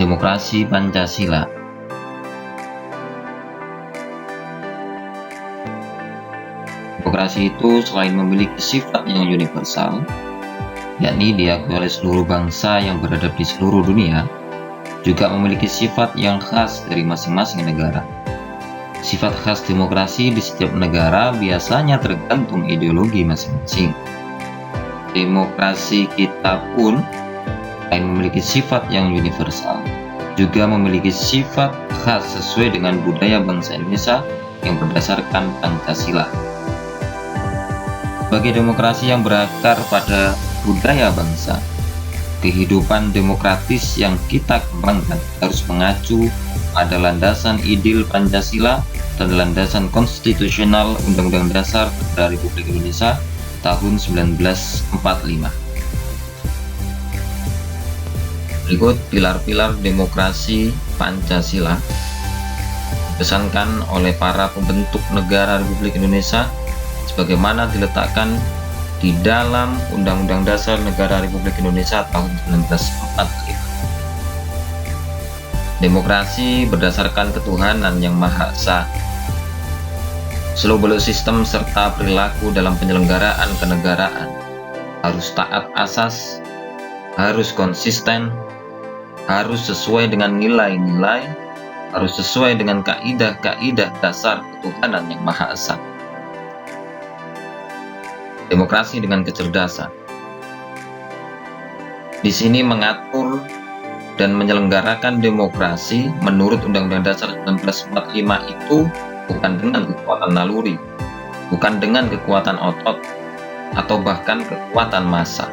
Demokrasi Pancasila. Demokrasi itu selain memiliki sifat yang universal, yakni diakui oleh seluruh bangsa yang beradab di seluruh dunia, juga memiliki sifat yang khas dari masing-masing negara. Sifat khas demokrasi di setiap negara biasanya tergantung ideologi masing-masing. Demokrasi kita pun selain memiliki sifat yang universal, juga memiliki sifat khas sesuai dengan budaya bangsa Indonesia yang berdasarkan Pancasila. Sebagai demokrasi yang berakar pada budaya bangsa, kehidupan demokratis yang kita kembangkan harus mengacu pada landasan ideal Pancasila dan landasan konstitusional Undang-Undang Dasar Negara Republik Indonesia tahun 1945. Berikut pilar-pilar demokrasi Pancasila dipesankan oleh para pembentuk negara Republik Indonesia sebagaimana diletakkan di dalam Undang-Undang Dasar Negara Republik Indonesia tahun 1945. Demokrasi berdasarkan ketuhanan yang Maha Esa. Seluk-beluk sistem serta perilaku dalam penyelenggaraan kenegaraan harus taat asas, harus konsisten, harus sesuai dengan nilai-nilai, harus sesuai dengan kaidah-kaidah dasar ketuhanan yang Maha Esa. Demokrasi dengan kecerdasan. Di sini mengatur dan menyelenggarakan demokrasi menurut Undang-Undang Dasar 1945 itu bukan dengan kekuatan naluri, bukan dengan kekuatan otot, atau bahkan kekuatan massa.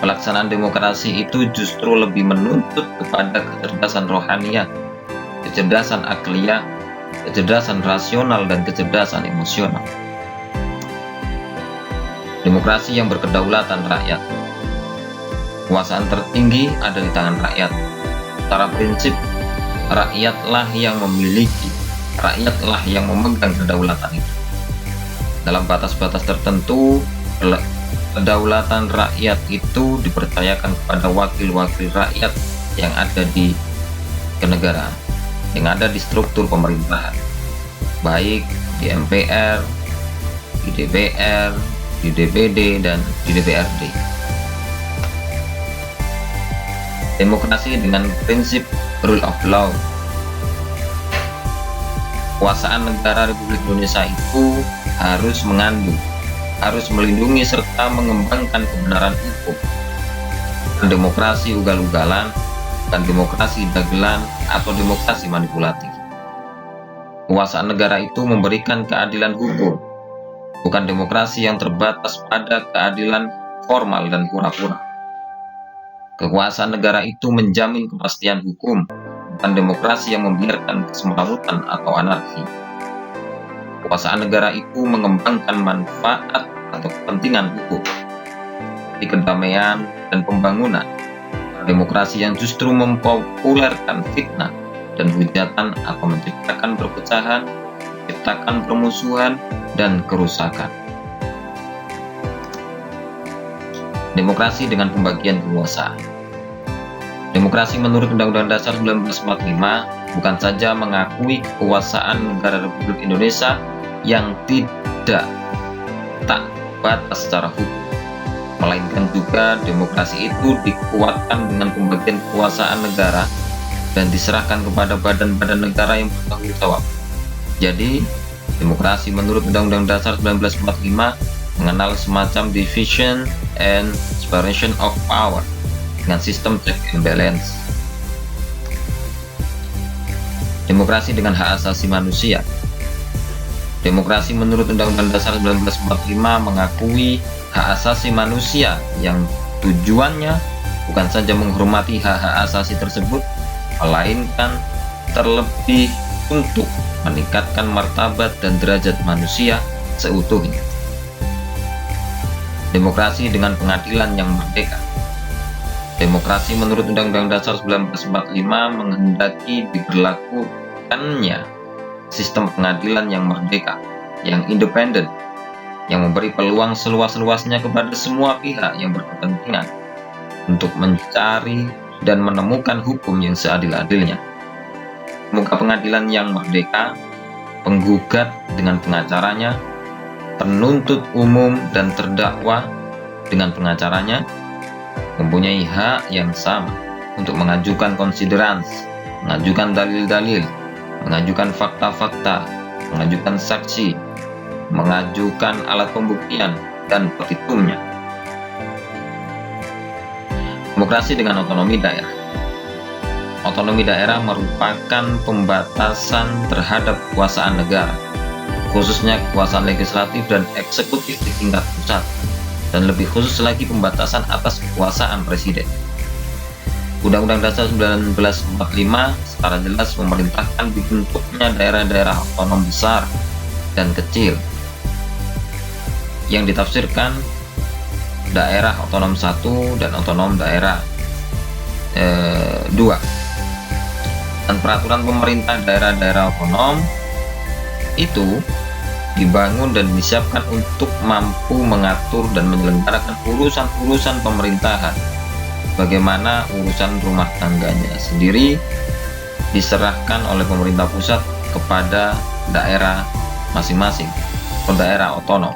Pelaksanaan demokrasi itu justru lebih menuntut kepada kecerdasan rohaniah, kecerdasan akliyah, kecerdasan rasional, dan kecerdasan emosional. Demokrasi yang berkedaulatan rakyat. Kekuasaan tertinggi ada di tangan rakyat. Secara prinsip, rakyatlah yang memiliki, rakyatlah yang memegang kedaulatan itu. Dalam batas-batas tertentu, kedaulatan rakyat itu dipercayakan kepada wakil-wakil rakyat yang ada di kenegaraan, yang ada di struktur pemerintahan, baik di MPR, di DPR, di DPD, dan di DPRD. Demokrasi dengan prinsip rule of law. Kekuasaan negara Republik Indonesia itu harus mengandung, harus melindungi serta mengembangkan kebenaran hukum. Dan demokrasi ugal-ugalan, dan demokrasi dagelan atau demokrasi manipulatif. Kekuasaan negara itu memberikan keadilan hukum, bukan demokrasi yang terbatas pada keadilan formal dan pura-pura. Kekuasaan negara itu menjamin kepastian hukum, bukan demokrasi yang membiarkan kesemrawutan atau anarki. Kekuasaan negara itu mengembangkan manfaat atau kepentingan hukum, di kedamaian dan pembangunan. Demokrasi yang justru mempopulerkan fitnah dan hujatan atau menciptakan perpecahan, menciptakan permusuhan dan kerusakan. Demokrasi dengan pembagian kekuasaan. Demokrasi menurut Undang-Undang Dasar 1945 bukan saja mengakui kekuasaan negara Republik Indonesia yang tidak tak batas secara hukum, melainkan juga demokrasi itu dikuatkan dengan pembagian kekuasaan negara dan diserahkan kepada badan-badan negara yang bertanggung jawab. Jadi, demokrasi menurut Undang-Undang Dasar 1945 mengenal semacam division and separation of power dengan sistem check and balance. Demokrasi dengan hak asasi manusia. Demokrasi menurut Undang-Undang Dasar 1945 mengakui hak asasi manusia yang tujuannya bukan saja menghormati hak-hak asasi tersebut, melainkan terlebih untuk meningkatkan martabat dan derajat manusia seutuhnya. Demokrasi dengan pengadilan yang merdeka. Demokrasi menurut Undang-Undang Dasar 1945 menghendaki diberlakukannya sistem pengadilan yang merdeka, yang independen, yang memberi peluang seluas-luasnya kepada semua pihak yang berkepentingan untuk mencari dan menemukan hukum yang seadil-adilnya. Muka pengadilan yang merdeka, penggugat dengan pengacaranya, penuntut umum dan terdakwa dengan pengacaranya mempunyai hak yang sama untuk mengajukan konsiderans, mengajukan dalil-dalil, mengajukan fakta-fakta, mengajukan saksi, mengajukan alat pembuktian, dan petitumnya. Demokrasi dengan otonomi daerah. Otonomi daerah merupakan pembatasan terhadap kekuasaan negara, khususnya kekuasaan legislatif dan eksekutif di tingkat pusat, dan lebih khusus lagi pembatasan atas kekuasaan presiden. Undang-Undang Dasar 1945 secara jelas memerintahkan dibentuknya daerah-daerah otonom besar dan kecil, yang ditafsirkan daerah otonom 1 dan otonom daerah 2. Dan peraturan pemerintah daerah-daerah otonom itu dibangun dan disiapkan untuk mampu mengatur dan menyelenggarakan urusan-urusan pemerintahan, bagaimana urusan rumah tangganya sendiri diserahkan oleh pemerintah pusat kepada daerah masing-masing atau daerah otonom.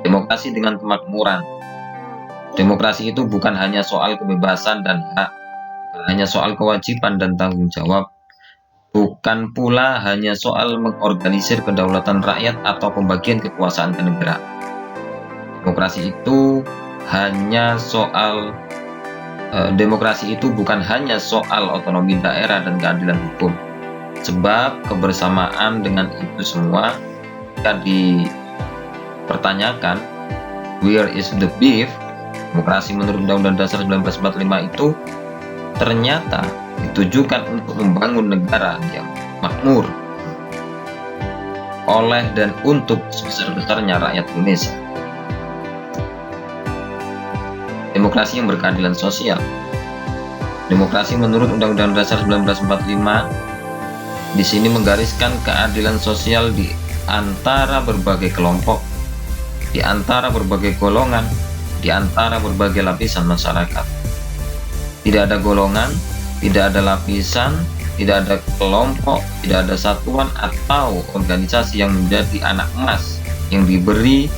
Demokrasi dengan kemakmuran. Demokrasi itu bukan hanya soal kebebasan dan hak, bukan hanya soal kewajiban dan tanggung jawab, bukan pula hanya soal mengorganisir kedaulatan rakyat atau pembagian kekuasaan kenegaraan. Demokrasi itu bukan hanya soal otonomi daerah dan keadilan hukum, sebab kebersamaan dengan itu semua jika dipertanyakan where is the beef, demokrasi menurut Undang-Undang Dasar 1945 itu ternyata ditujukan untuk membangun negara yang makmur oleh dan untuk sebesar-besarnya rakyat Indonesia. Demokrasi yang berkeadilan sosial. Demokrasi menurut Undang-Undang Dasar 1945 di sini menggariskan keadilan sosial di antara berbagai kelompok, di antara berbagai golongan, di antara berbagai lapisan masyarakat. Tidak ada golongan, tidak ada lapisan, tidak ada kelompok, tidak ada satuan atau organisasi yang menjadi anak emas yang diberi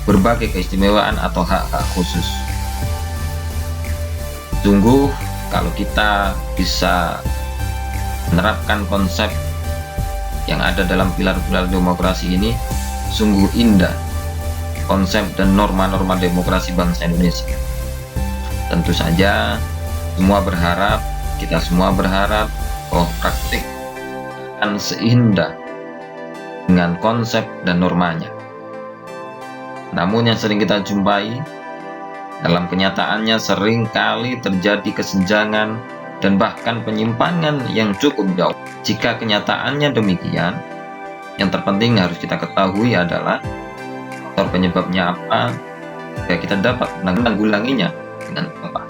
berbagai keistimewaan atau hak-hak khusus. Sungguh kalau kita bisa menerapkan konsep yang ada dalam pilar-pilar demokrasi ini, sungguh indah konsep dan norma-norma demokrasi bangsa Indonesia. Tentu saja kita semua berharap bahwa praktik akan seindah dengan konsep dan normanya. Namun yang sering kita jumpai dalam kenyataannya sering kali terjadi kesenjangan dan bahkan penyimpangan yang cukup jauh. Jika kenyataannya demikian, yang terpenting harus kita ketahui adalah faktor penyebabnya apa, supaya kita dapat menanggulanginya dengan tepat.